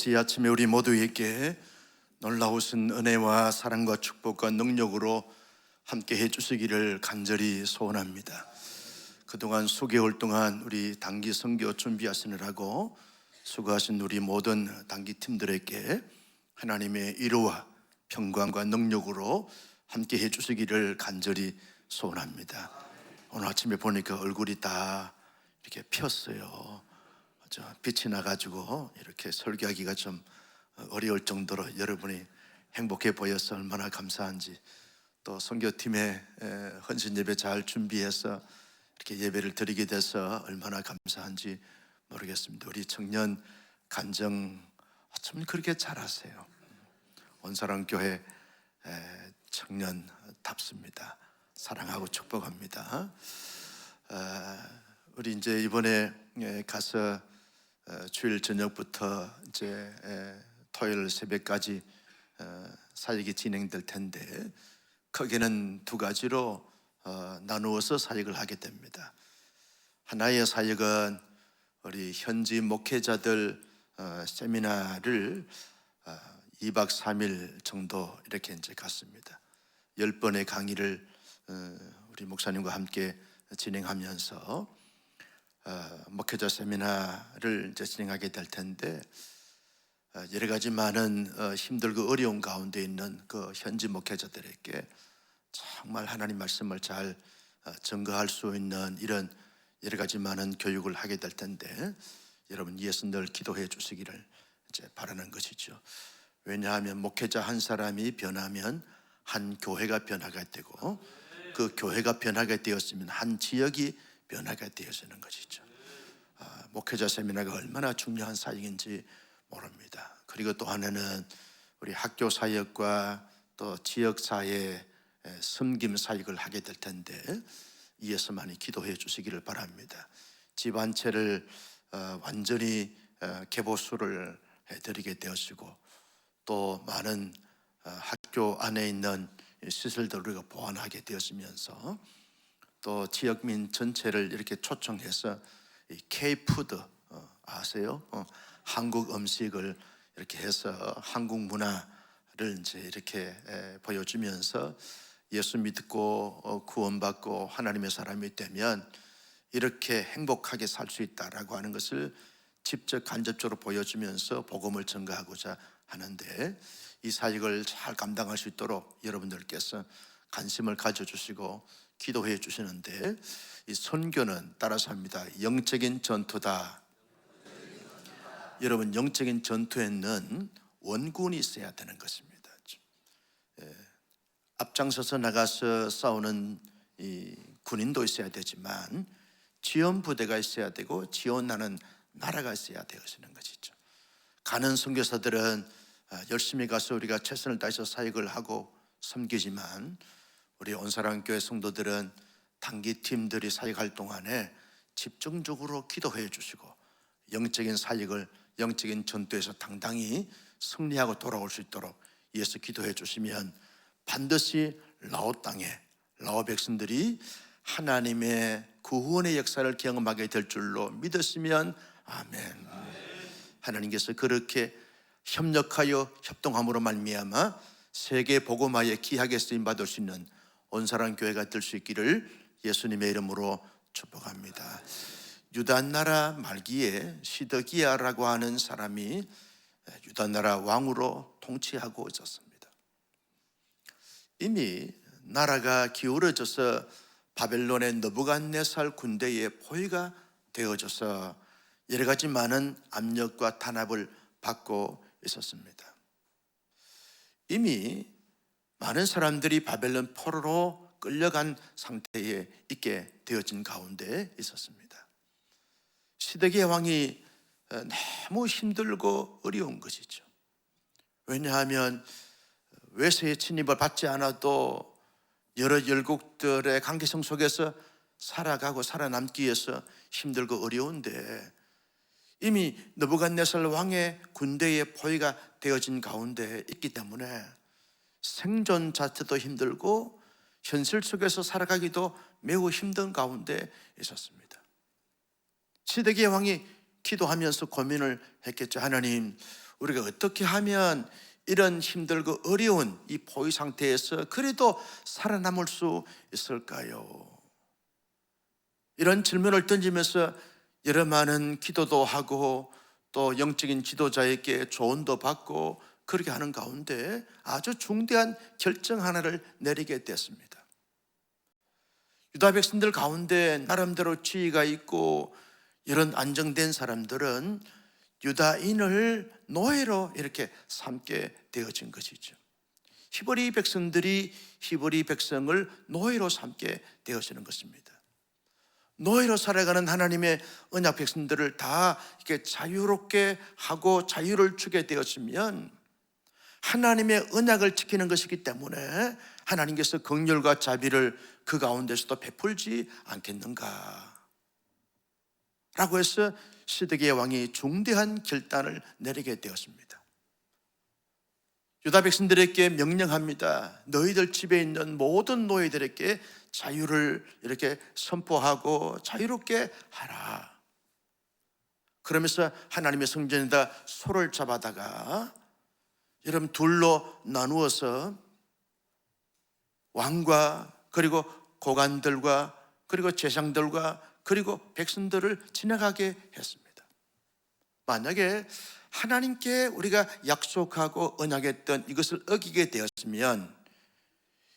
이 아침에 우리 모두에게 놀라우신 은혜와 사랑과 축복과 능력으로 함께 해주시기를 간절히 소원합니다. 그동안 수개월 동안 우리 단기 선교 준비하시느라고 수고하신 우리 모든 단기 팀들에게 하나님의 위로와 평강과 능력으로 함께 해주시기를 간절히 소원합니다. 오늘 아침에 보니까 얼굴이 다 이렇게 폈어요. 빛이 나가지고 이렇게 설교하기가 좀 어려울 정도로 여러분이 행복해 보여서 얼마나 감사한지, 또 선교팀의 헌신 예배 잘 준비해서 이렇게 예배를 드리게 돼서 얼마나 감사한지 모르겠습니다. 우리 청년 간정 어쩜 그렇게 잘하세요. 온사랑교회 청년답습니다. 사랑하고 축복합니다. 우리 이제 이번에 가서 주일 저녁부터 이제 토요일 새벽까지 사역이 진행될 텐데, 크게는 두 가지로 나누어서 사역을 하게 됩니다. 하나의 사역은 우리 현지 목회자들 세미나를 2박 3일 정도 이렇게 이제 갔습니다. 10번의 강의를 우리 목사님과 함께 진행하면서 목회자 세미나를 이제 진행하게 될 텐데, 여러 가지 많은 힘들고 어려운 가운데 있는 그 현지 목회자들에게 정말 하나님 말씀을 잘 증거할 수 있는 이런 여러 가지 많은 교육을 하게 될 텐데, 여러분 위해서 늘 기도해 주시기를 이제 바라는 것이죠. 왜냐하면 목회자 한 사람이 변하면 한 교회가 변화가 되고, 그 교회가 변화가 되었으면 한 지역이 변화가 되어지는 것이죠. 목회자 세미나가 얼마나 중요한 사역인지 모릅니다. 그리고 또 하나는 우리 학교 사역과 또 지역사회 섬김 사역을 하게 될 텐데, 이에서 많이 기도해 주시기를 바랍니다. 집 한 채를 완전히 개보수를 해드리게 되었고, 또 많은 학교 안에 있는 시설들을 우리가 보완하게 되었으면서, 또 지역민 전체를 이렇게 초청해서 K-푸드 아세요? 한국 음식을 이렇게 해서 한국 문화를 이제 이렇게 보여주면서 예수 믿고 구원받고 하나님의 사람이 되면 이렇게 행복하게 살 수 있다라고 하는 것을 직접 간접적으로 보여주면서 복음을 전가하고자 하는데, 이 사역을 잘 감당할 수 있도록 여러분들께서 관심을 가져주시고 기도해 주시는데, 이 선교는 따라서 합니다. 영적인 전투다. 여러분, 영적인 전투에는 원군이 있어야 되는 것입니다. 앞장서서 나가서 싸우는 이 군인도 있어야 되지만, 지원 부대가 있어야 되고 지원하는 나라가 있어야 되는 것이죠. 가는 선교사들은 열심히 가서 우리가 최선을 다해서 사역을 하고 섬기지만, 우리 온사랑교회 성도들은 단기팀들이 사역할 동안에 집중적으로 기도해 주시고, 영적인 사역을 영적인 전투에서 당당히 승리하고 돌아올 수 있도록 위해서 기도해 주시면, 반드시 라오 땅에 라오 백성들이 하나님의 구원의 역사를 경험하게 될 줄로 믿으시면 아멘. 하나님께서 그렇게 협력하여 협동함으로 말미암아 세계 복음화에 귀하게 쓰임 받을 수 있는 온사랑교회가 될 수 있기를 예수님의 이름으로 축복합니다. 유다 나라 말기에 시드기야라고 하는 사람이 유다 나라 왕으로 통치하고 있었습니다. 이미 나라가 기울어져서 바벨론의 느부갓네살 군대의 포위가 되어져서 여러 가지 많은 압력과 탄압을 받고 있었습니다. 이미 많은 사람들이 바벨론 포로로 끌려간 상태에 있게 되어진 가운데 있었습니다. 시드기야 왕이 너무 힘들고 어려운 것이죠. 왜냐하면 외세의 침입을 받지 않아도 여러 열국들의 관계성 속에서 살아가고 살아남기 위해서 힘들고 어려운데, 이미 느부갓네살 왕의 군대의 포위가 되어진 가운데 있기 때문에 생존 자체도 힘들고 현실 속에서 살아가기도 매우 힘든 가운데 있었습니다. 시드기야 왕이 기도하면서 고민을 했겠죠. 하나님, 우리가 어떻게 하면 이런 힘들고 어려운 이 포위 상태에서 그래도 살아남을 수 있을까요? 이런 질문을 던지면서 여러 많은 기도도 하고 또 영적인 지도자에게 조언도 받고 그렇게 하는 가운데 아주 중대한 결정 하나를 내리게 됐습니다. 유다 백성들 가운데 나름대로 지위가 있고 이런 안정된 사람들은 유다인을 노예로 이렇게 삼게 되어진 것이죠. 히브리 백성들이 히브리 백성을 노예로 삼게 되어지는 것입니다. 노예로 살아가는 하나님의 언약 백성들을 다 이렇게 자유롭게 하고 자유를 주게 되었으면 하나님의 언약을 지키는 것이기 때문에 하나님께서 긍휼과 자비를 그 가운데서도 베풀지 않겠는가 라고 해서 시드기야 왕이 중대한 결단을 내리게 되었습니다. 유다 백성들에게 명령합니다. 너희들 집에 있는 모든 노예들에게 자유를 이렇게 선포하고 자유롭게 하라. 그러면서 하나님의 성전에다 소를 잡아다가 여러분 둘로 나누어서 왕과 그리고 고관들과 그리고 제상들과 그리고 백성들을 지나가게 했습니다. 만약에 하나님께 우리가 약속하고 언약했던 이것을 어기게 되었으면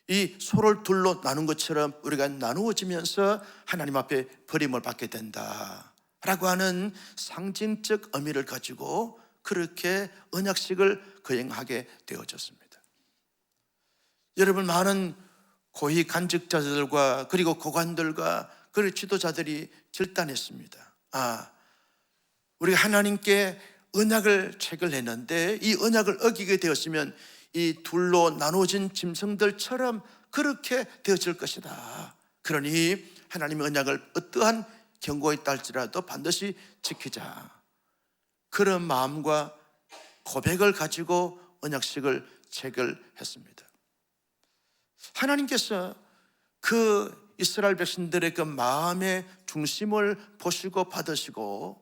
이 소를 둘로 나눈 것처럼 우리가 나누어지면서 하나님 앞에 버림을 받게 된다라고 하는 상징적 의미를 가지고 그렇게 언약식을 거행하게 되어졌습니다. 여러분, 많은 고위 간직자들과 그리고 고관들과 그리고 지도자들이 결단했습니다. 우리가 하나님께 언약을 체결했는데 이 언약을 어기게 되었으면 이 둘로 나눠진 짐승들처럼 그렇게 되어질 것이다. 그러니 하나님의 언약을 어떠한 경고에 있다 할지라도 반드시 지키자. 그런 마음과 고백을 가지고 언약식을 체결했습니다. 하나님께서 그 이스라엘 백성들의 그 마음의 중심을 보시고 받으시고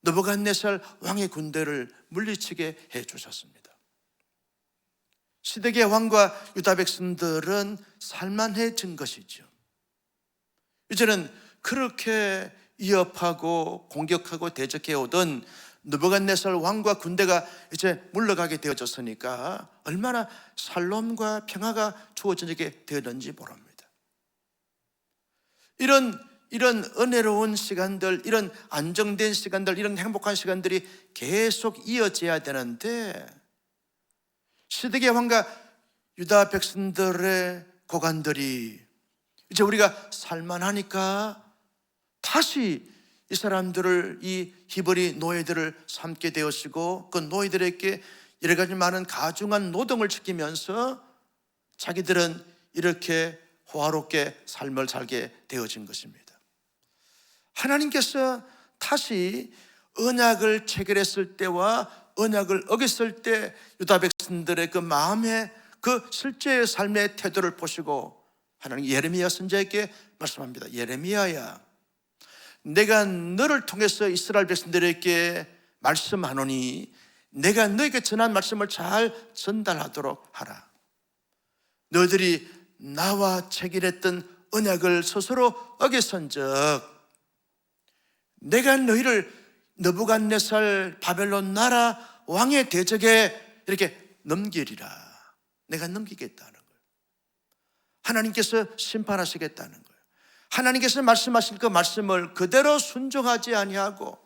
느부갓네살 왕의 군대를 물리치게 해주셨습니다. 시드기야 왕과 유다 백성들은 살만해진 것이죠. 이제는 그렇게 위협하고 공격하고 대적해 오던 느부갓네살 왕과 군대가 이제 물러가게 되어졌으니까 얼마나 살롬과 평화가 주어지게 되었는지 모릅니다. 이런 은혜로운 시간들, 이런 안정된 시간들, 이런 행복한 시간들이 계속 이어져야 되는데 시드기야 왕과 유다 백성들의 고관들이 이제 우리가 살만하니까 다시 이 사람들을, 이 히브리 노예들을 삼게 되었고 그 노예들에게 여러 가지 많은 가중한 노동을 시키면서 자기들은 이렇게 호화롭게 삶을 살게 되어진 것입니다. 하나님께서 다시 언약을 체결했을 때와 언약을 어겼을 때 유다 백성들의 그 마음의 그 실제의 삶의 태도를 보시고 하나님 예레미야 선지자에게 말씀합니다. 예레미야야, 내가 너를 통해서 이스라엘 백성들에게 말씀하노니 내가 너에게 전한 말씀을 잘 전달하도록 하라. 너희들이 나와 체결했던 언약을 스스로 어겼은즉 내가 너희를 느부갓네살 바벨론 나라 왕의 대적에 이렇게 넘기리라. 내가 넘기겠다는 거예요. 하나님께서 심판하시겠다는 거예요. 하나님께서 말씀하신 그 말씀을 그대로 순종하지 아니하고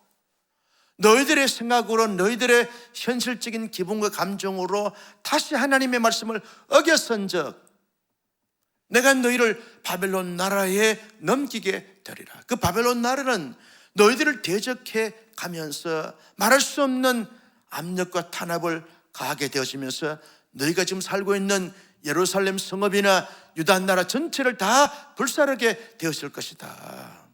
너희들의 생각으로, 너희들의 현실적인 기분과 감정으로 다시 하나님의 말씀을 어겼은즉 내가 너희를 바벨론 나라에 넘기게 되리라. 그 바벨론 나라는 너희들을 대적해 가면서 말할 수 없는 압력과 탄압을 가하게 되어지면서 너희가 지금 살고 있는 예루살렘 성읍이나 유다 나라 전체를 다 불사르게 되었을 것이다.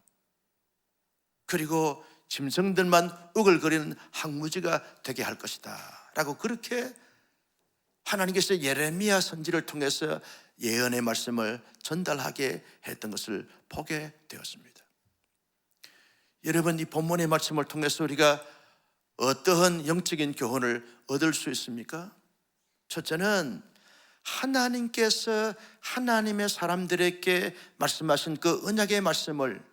그리고 짐승들만 우글거리는 항무지가 되게 할 것이다 라고 그렇게 하나님께서 예레미야 선지를 통해서 예언의 말씀을 전달하게 했던 것을 보게 되었습니다. 여러분, 이 본문의 말씀을 통해서 우리가 어떠한 영적인 교훈을 얻을 수 있습니까? 첫째는 하나님께서 하나님의 사람들에게 말씀하신 그 언약의 말씀을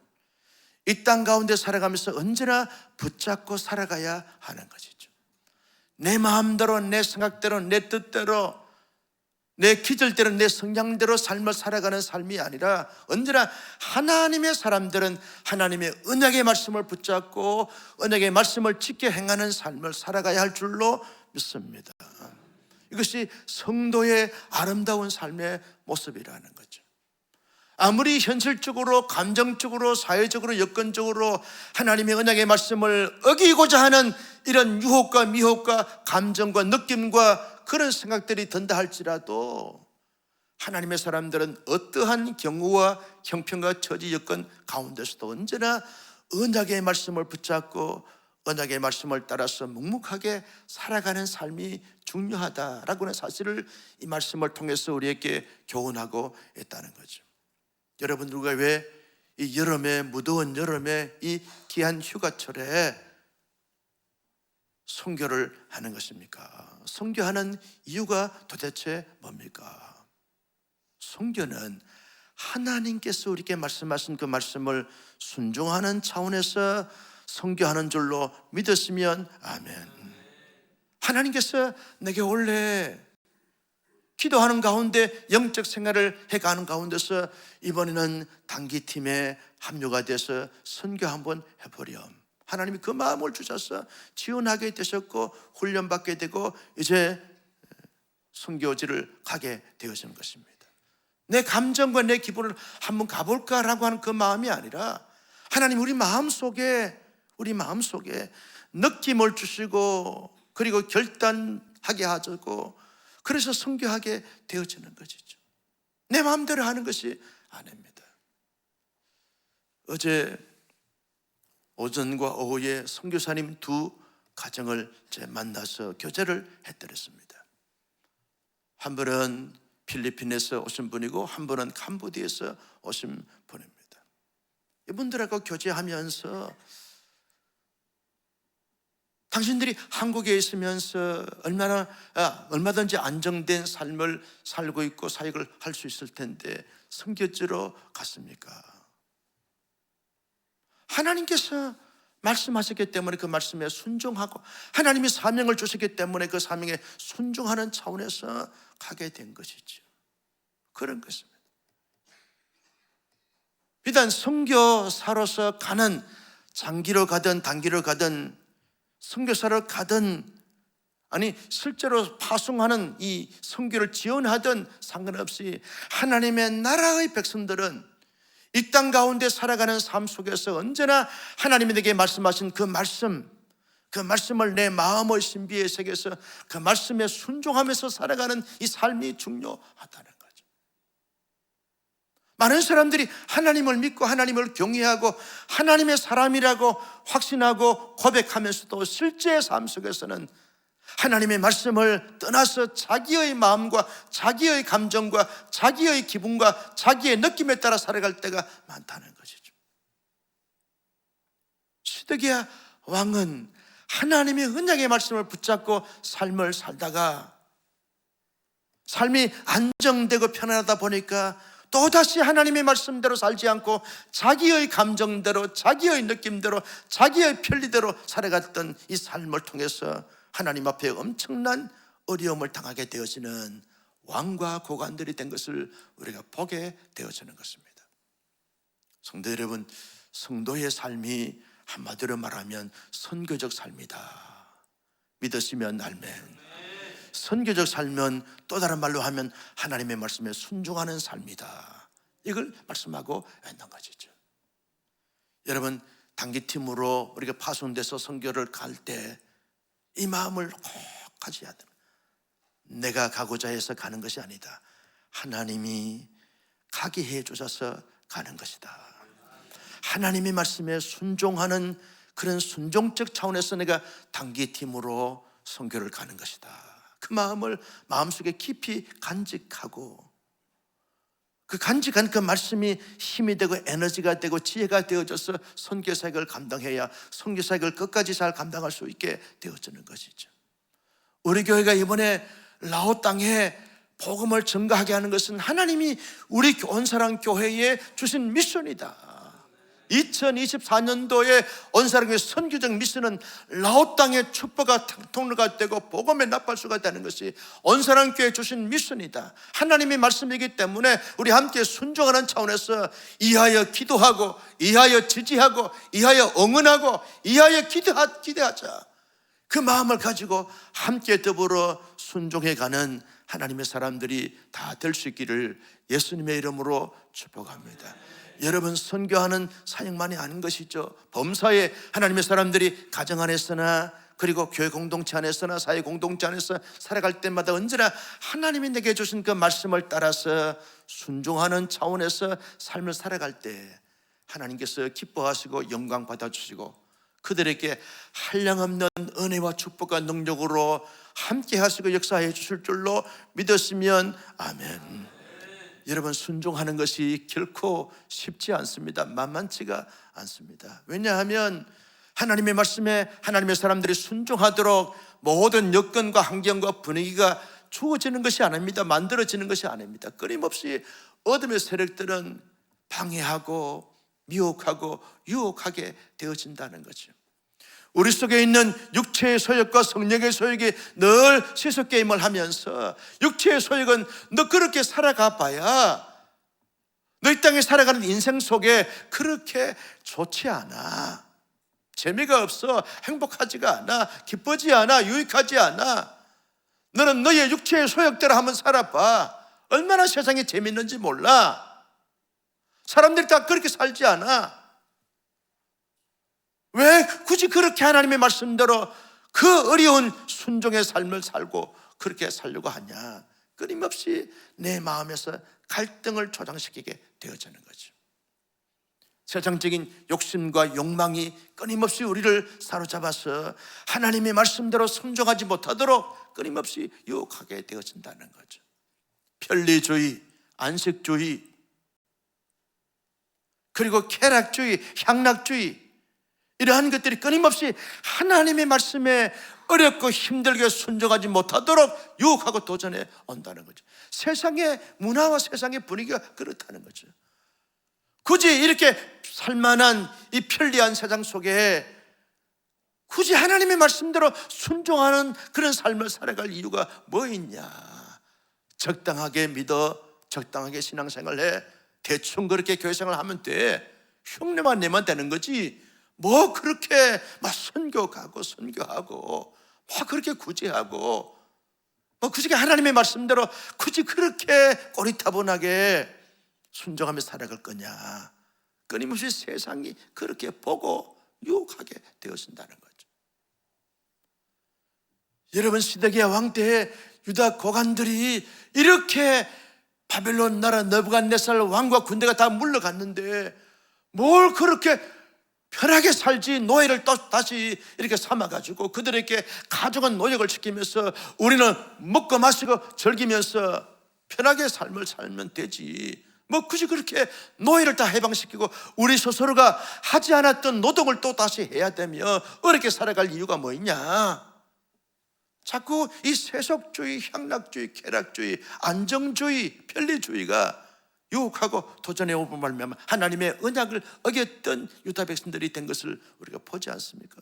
이 땅 가운데 살아가면서 언제나 붙잡고 살아가야 하는 것이죠. 내 마음대로, 내 생각대로, 내 뜻대로, 내 기질대로, 내 성향대로 삶을 살아가는 삶이 아니라 언제나 하나님의 사람들은 하나님의 언약의 말씀을 붙잡고 언약의 말씀을 지켜 행하는 삶을 살아가야 할 줄로 믿습니다. 이것이 성도의 아름다운 삶의 모습이라는 거죠. 아무리 현실적으로, 감정적으로, 사회적으로, 여건적으로 하나님의 언약의 말씀을 어기고자 하는 이런 유혹과 미혹과 감정과 느낌과 그런 생각들이 든다 할지라도 하나님의 사람들은 어떠한 경우와 형편과 처지 여건 가운데서도 언제나 언약의 말씀을 붙잡고 언약의 말씀을 따라서 묵묵하게 살아가는 삶이 중요하다라고 하는 사실을 이 말씀을 통해서 우리에게 교훈하고 있다는 거죠. 여러분, 우리가 왜 이 여름에, 무더운 여름에 이 귀한 휴가철에 선교를 하는 것입니까? 선교하는 이유가 도대체 뭡니까? 선교는 하나님께서 우리에게 말씀하신 그 말씀을 순종하는 차원에서 선교하는 줄로 믿었으면 아멘. 하나님께서 내게 원래 기도하는 가운데 영적 생활을 해가는 가운데서 이번에는 단기팀에 합류가 돼서 선교 한번 해보렴. 하나님이 그 마음을 주셔서 지원하게 되셨고 훈련받게 되고 이제 선교지를 가게 되어지는 것입니다. 내 감정과 내 기분을 한번 가볼까라고 하는 그 마음이 아니라 하나님 우리 마음속에 느낌을 주시고 그리고 결단하게 하시고 그래서 선교하게 되어지는 것이죠. 내 마음대로 하는 것이 아닙니다. 어제 오전과 오후에 선교사님 두 가정을 만나서 교제를 해드렸습니다. 한 분은 필리핀에서 오신 분이고 한 분은 캄보디아에서 오신 분입니다. 이분들하고 교제하면서 당신들이 한국에 있으면서 얼마든지 안정된 삶을 살고 있고 사역을 할 수 있을 텐데 선교지로 갔습니까? 하나님께서 말씀하셨기 때문에 그 말씀에 순종하고 하나님이 사명을 주셨기 때문에 그 사명에 순종하는 차원에서 가게 된 것이죠. 그런 것입니다. 비단 선교사로서 가는, 장기로 가든 단기로 가든 선교사를 가든 아니 실제로 파송하는 이 선교를 지원하든 상관없이 하나님의 나라의 백성들은 이 땅 가운데 살아가는 삶 속에서 언제나 하나님이 내게 말씀하신 그 말씀을 내 마음의 신비에 새겨서 그 말씀에 순종하면서 살아가는 이 삶이 중요하다는 거죠. 많은 사람들이 하나님을 믿고 하나님을 경외하고 하나님의 사람이라고 확신하고 고백하면서도 실제 삶 속에서는 하나님의 말씀을 떠나서 자기의 마음과 자기의 감정과 자기의 기분과 자기의 느낌에 따라 살아갈 때가 많다는 것이죠. 시드기야 왕은 하나님의 언약의 말씀을 붙잡고 삶을 살다가 삶이 안정되고 편안하다 보니까 또다시 하나님의 말씀대로 살지 않고 자기의 감정대로 자기의 느낌대로 자기의 편리대로 살아갔던 이 삶을 통해서 하나님 앞에 엄청난 어려움을 당하게 되어지는 왕과 고관들이 된 것을 우리가 보게 되어지는 것입니다. 성도 여러분, 성도의 삶이 한마디로 말하면 선교적 삶이다. 믿으시면 아멘. 선교적 삶은 또 다른 말로 하면 하나님의 말씀에 순종하는 삶이다. 이걸 말씀하고 있는 것이죠. 여러분, 단기팀으로 우리가 파송돼서 선교를 갈 때 이 마음을 꼭 가져야 됩니다. 내가 가고자 해서 가는 것이 아니다. 하나님이 가게 해 주셔서 가는 것이다. 하나님의 말씀에 순종하는 그런 순종적 차원에서 내가 단기팀으로 선교를 가는 것이다. 그 마음을 마음속에 깊이 간직하고 그 간직한 그 말씀이 힘이 되고 에너지가 되고 지혜가 되어져서 선교사역을 감당해야 선교사역을 끝까지 잘 감당할 수 있게 되어지는 것이죠. 우리 교회가 이번에 라오 땅에 복음을 증거하게 하는 것은 하나님이 우리 온사랑 교회에 주신 미션이다. 2024년도에 온사랑교회 선교적 미션은 라오 땅의 축복과 통로가 되고 복음의 나팔수가 되는 것이 온사랑교회에 주신 미션이다. 하나님의 말씀이기 때문에 우리 함께 순종하는 차원에서 이하여 기도하고 이하여 지지하고 이하여 응원하고 이하여 기대하자. 그 마음을 가지고 함께 더불어 순종해가는 하나님의 사람들이 다 될 수 있기를 예수님의 이름으로 축복합니다. 여러분, 선교하는 사역만이 아닌 것이죠. 범사에 하나님의 사람들이 가정 안에서나 그리고 교회 공동체 안에서나 사회 공동체 안에서 살아갈 때마다 언제나 하나님이 내게 주신 그 말씀을 따라서 순종하는 차원에서 삶을 살아갈 때 하나님께서 기뻐하시고 영광 받아주시고 그들에게 한량없는 은혜와 축복과 능력으로 함께 하시고 역사해 주실 줄로 믿었으면 아멘. 여러분, 순종하는 것이 결코 쉽지 않습니다. 만만치가 않습니다. 왜냐하면 하나님의 말씀에 하나님의 사람들이 순종하도록 모든 여건과 환경과 분위기가 주어지는 것이 아닙니다. 만들어지는 것이 아닙니다. 끊임없이 어둠의 세력들은 방해하고 미혹하고 유혹하게 되어진다는 거죠. 우리 속에 있는 육체의 소욕과 성령의 소욕이 늘 시소게임을 하면서 육체의 소욕은 너 그렇게 살아가 봐야 너 이 땅에 살아가는 인생 속에 그렇게 좋지 않아. 재미가 없어. 행복하지가 않아. 기쁘지 않아. 유익하지 않아. 너는 너의 육체의 소욕대로 한번 살아봐. 얼마나 세상이 재밌는지 몰라. 사람들이 다 그렇게 살지 않아. 왜 굳이 그렇게 하나님의 말씀대로 그 어려운 순종의 삶을 살고 그렇게 살려고 하냐? 끊임없이 내 마음에서 갈등을 조장시키게 되어지는 거죠. 세상적인 욕심과 욕망이 끊임없이 우리를 사로잡아서 하나님의 말씀대로 순종하지 못하도록 끊임없이 유혹하게 되어진다는 거죠. 편리주의, 안식주의, 그리고 쾌락주의, 향락주의, 이러한 것들이 끊임없이 하나님의 말씀에 어렵고 힘들게 순종하지 못하도록 유혹하고 도전해 온다는 거죠. 세상의 문화와 세상의 분위기가 그렇다는 거죠. 굳이 이렇게 살만한 이 편리한 세상 속에 굳이 하나님의 말씀대로 순종하는 그런 삶을 살아갈 이유가 뭐 있냐? 적당하게 믿어, 적당하게 신앙생활해, 대충 그렇게 교회생활 하면 돼. 흉내만 내면 되는 거지. 뭐 그렇게 막 선교하고 뭐 그렇게 굳이 하고 뭐 굳이 하나님의 말씀대로 굳이 그렇게 꼬리타분하게 순종하며 살아갈 거냐? 끊임없이 세상이 그렇게 보고 유혹하게 되어진다는 거죠. 여러분, 시드기야 왕 때에 유다 고관들이 이렇게 바벨론 나라 느부갓네살 왕과 군대가 다 물러갔는데 뭘 그렇게 편하게 살지 노예를 또 다시 이렇게 삼아가지고 그들에게 가족은 노역을 시키면서 우리는 먹고 마시고 즐기면서 편하게 삶을 살면 되지. 뭐 굳이 그렇게 노예를 다 해방시키고 우리 스스로가 하지 않았던 노동을 또 다시 해야 되며 어렵게 살아갈 이유가 뭐 있냐? 자꾸 이 세속주의, 향락주의, 쾌락주의, 안정주의, 편리주의가 유혹하고 도전해 오고 말미암아 하나님의 언약을 어겼던 유다 백성들이 된 것을 우리가 보지 않습니까?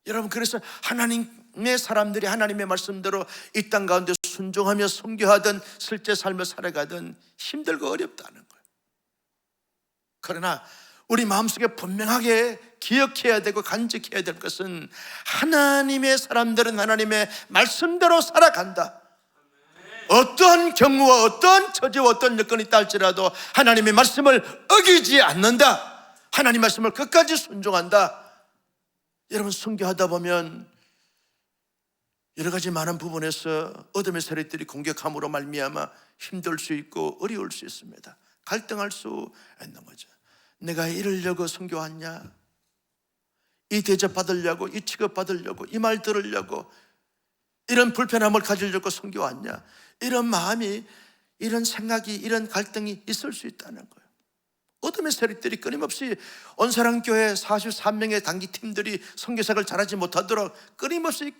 여러분, 그래서 하나님의 사람들이 하나님의 말씀대로 이 땅 가운데 순종하며 선교하던 실제 삶을 살아가던 힘들고 어렵다는 거예요. 그러나 우리 마음속에 분명하게 기억해야 되고 간직해야 될 것은 하나님의 사람들은 하나님의 말씀대로 살아간다. 어떤 경우와 어떤 처지와 어떤 여건이 있다 할지라도 하나님의 말씀을 어기지 않는다. 하나님 말씀을 끝까지 순종한다. 여러분, 선교하다 보면 여러 가지 많은 부분에서 어둠의 세력들이 공격함으로 말미암아 힘들 수 있고 어려울 수 있습니다. 갈등할 수 있는 거죠. 내가 이러려고 선교했냐? 이 대접 받으려고, 이 취급 받으려고, 이 말 들으려고, 이런 불편함을 가지려고 선교했냐? 이런 마음이 이런 생각이, 이런 갈등이 있을 수 있다는 거예요. 어둠의 세력들이 끊임없이 온사랑교회 43명의 단기팀들이 선교사를 잘하지 못하도록 끊임없이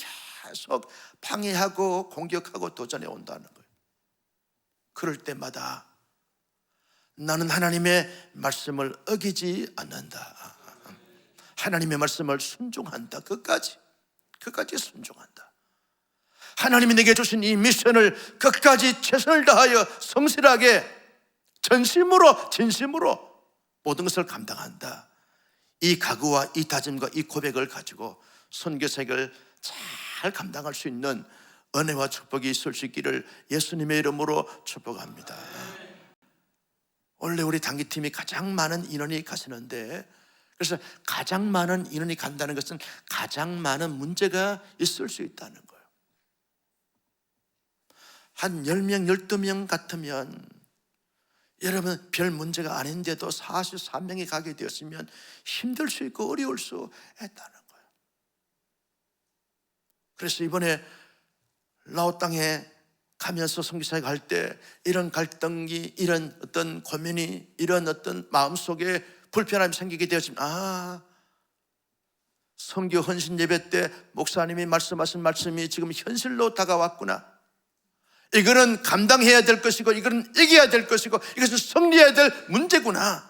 계속 방해하고 공격하고 도전해 온다는 거예요. 그럴 때마다 나는 하나님의 말씀을 어기지 않는다. 하나님의 말씀을 순종한다. 끝까지 순종한다. 하나님이 내게 주신 이 미션을 끝까지 최선을 다하여 성실하게 전심으로 진심으로 모든 것을 감당한다. 이 각오와 이 다짐과 이 고백을 가지고 선교사역을 잘 감당할 수 있는 은혜와 축복이 있을 수 있기를 예수님의 이름으로 축복합니다. 원래 우리 단기팀이 가장 많은 인원이 가시는데, 그래서 가장 많은 인원이 간다는 것은 가장 많은 문제가 있을 수 있다는 거예요. 한 10명, 12명 같으면 여러분 별 문제가 아닌데도 43명이 가게 되었으면 힘들 수 있고 어려울 수 있다는 거예요. 그래서 이번에 라오 땅에 가면서 선교사역 할 때 이런 갈등이, 이런 어떤 고민이, 이런 어떤 마음속에 불편함이 생기게 되었지만, 선교 헌신 예배 때 목사님이 말씀하신 말씀이 지금 현실로 다가왔구나. 이거는 감당해야 될 것이고, 이거는 이겨야 될 것이고, 이것은 승리해야 될 문제구나.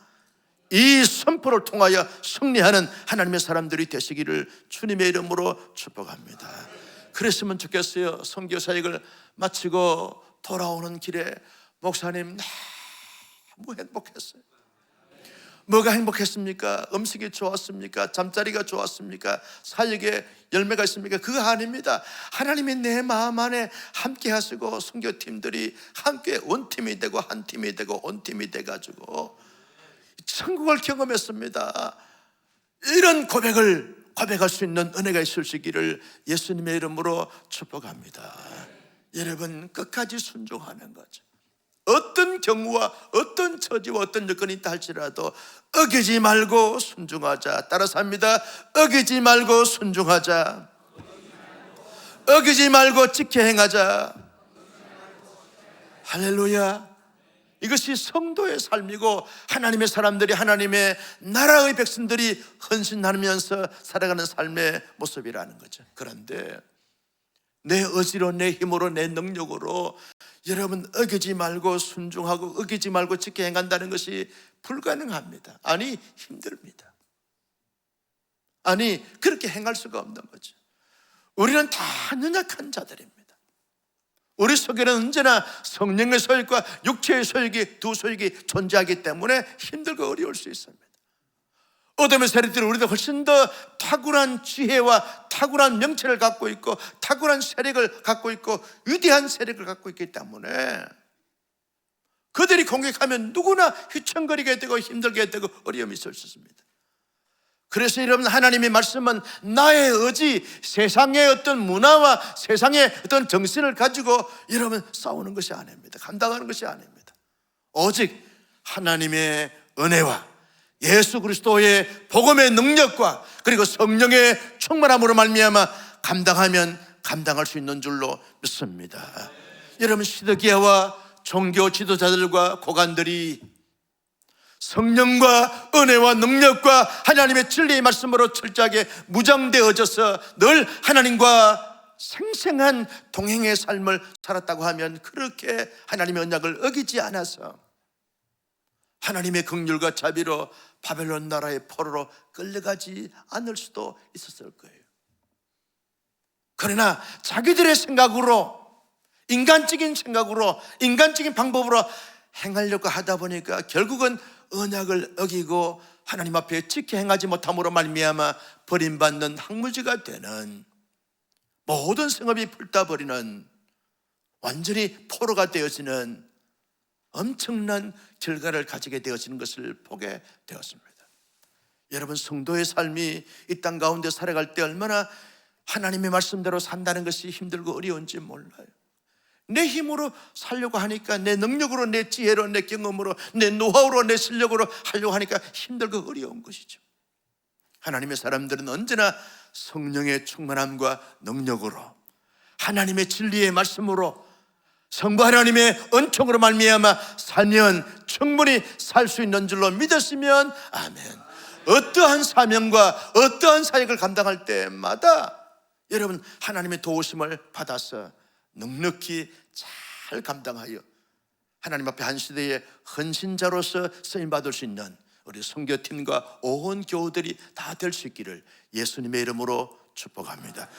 이 선포를 통하여 승리하는 하나님의 사람들이 되시기를 주님의 이름으로 축복합니다. 그랬으면 좋겠어요. 선교 사역을 마치고 돌아오는 길에 목사님 너무 행복했어요. 뭐가 행복했습니까? 음식이 좋았습니까? 잠자리가 좋았습니까? 사역에 열매가 있습니까? 그거 아닙니다. 하나님이 내 마음 안에 함께 하시고 선교팀들이 함께 원팀이 되고 한 팀이 되고 온 팀이 돼가지고 천국을 경험했습니다. 이런 고백할 수 있는 은혜가 있을 수 있기를 예수님의 이름으로 축복합니다. 여러분 끝까지 순종하는 거죠. 어떤 경우와 어떤 처지와 어떤 여건이 있다 할지라도 어기지 말고 순종하자. 따라서 합니다. 어기지 말고 순종하자. 어기지 말고 지켜 행하자. 할렐루야. 이것이 성도의 삶이고 하나님의 사람들이, 하나님의 나라의 백성들이 헌신하면서 살아가는 삶의 모습이라는 거죠. 그런데 내 의지로, 내 힘으로, 내 능력으로 여러분 어기지 말고 순종하고 어기지 말고 지켜 행한다는 것이 불가능합니다. 아니 힘듭니다. 아니 그렇게 행할 수가 없는 거죠. 우리는 다 연약한 자들입니다. 우리 속에는 언제나 성령의 소욕과 육체의 소욕이, 두 소욕이 존재하기 때문에 힘들고 어려울 수 있습니다. 어둠의 세력들은 우리도 훨씬 더 탁월한 지혜와 탁월한 명체를 갖고 있고 탁월한 세력을 갖고 있고 위대한 세력을 갖고 있기 때문에 그들이 공격하면 누구나 휘청거리게 되고 힘들게 되고 어려움이 있을 수 있습니다. 그래서 여러분 하나님의 말씀은 나의 의지, 세상의 어떤 문화와 세상의 어떤 정신을 가지고 여러분 싸우는 것이 아닙니다. 감당하는 것이 아닙니다. 오직 하나님의 은혜와 예수 그리스도의 복음의 능력과 그리고 성령의 충만함으로 말미암아 감당하면 감당할 수 있는 줄로 믿습니다. 여러분 시드기야와 종교 지도자들과 고관들이 성령과 은혜와 능력과 하나님의 진리의 말씀으로 철저하게 무장되어져서 늘 하나님과 생생한 동행의 삶을 살았다고 하면 그렇게 하나님의 언약을 어기지 않아서 하나님의 긍휼과 자비로 바벨론 나라의 포로로 끌려가지 않을 수도 있었을 거예요. 그러나 자기들의 생각으로, 인간적인 생각으로, 인간적인 방법으로 행하려고 하다 보니까 결국은 언약을 어기고 하나님 앞에 지켜 행하지 못함으로 말미암아 버림받는 학무지가 되는, 모든 생업이 불타버리는, 완전히 포로가 되어지는 엄청난 결과를 가지게 되어지는 것을 보게 되었습니다. 여러분 성도의 삶이 이 땅 가운데 살아갈 때 얼마나 하나님의 말씀대로 산다는 것이 힘들고 어려운지 몰라요. 내 힘으로 살려고 하니까, 내 능력으로, 내 지혜로, 내 경험으로, 내 노하우로, 내 실력으로 하려고 하니까 힘들고 어려운 것이죠. 하나님의 사람들은 언제나 성령의 충만함과 능력으로, 하나님의 진리의 말씀으로 성부 하나님의 은총으로 말미암아 살면 충분히 살 수 있는 줄로 믿었으면 아멘. 어떠한 사명과 어떠한 사역을 감당할 때마다 여러분 하나님의 도우심을 받아서 넉넉히 잘 감당하여 하나님 앞에 한 시대의 헌신자로서 쓰임받을 수 있는 우리 선교팀과 온 교우들이 다 될 수 있기를 예수님의 이름으로 축복합니다.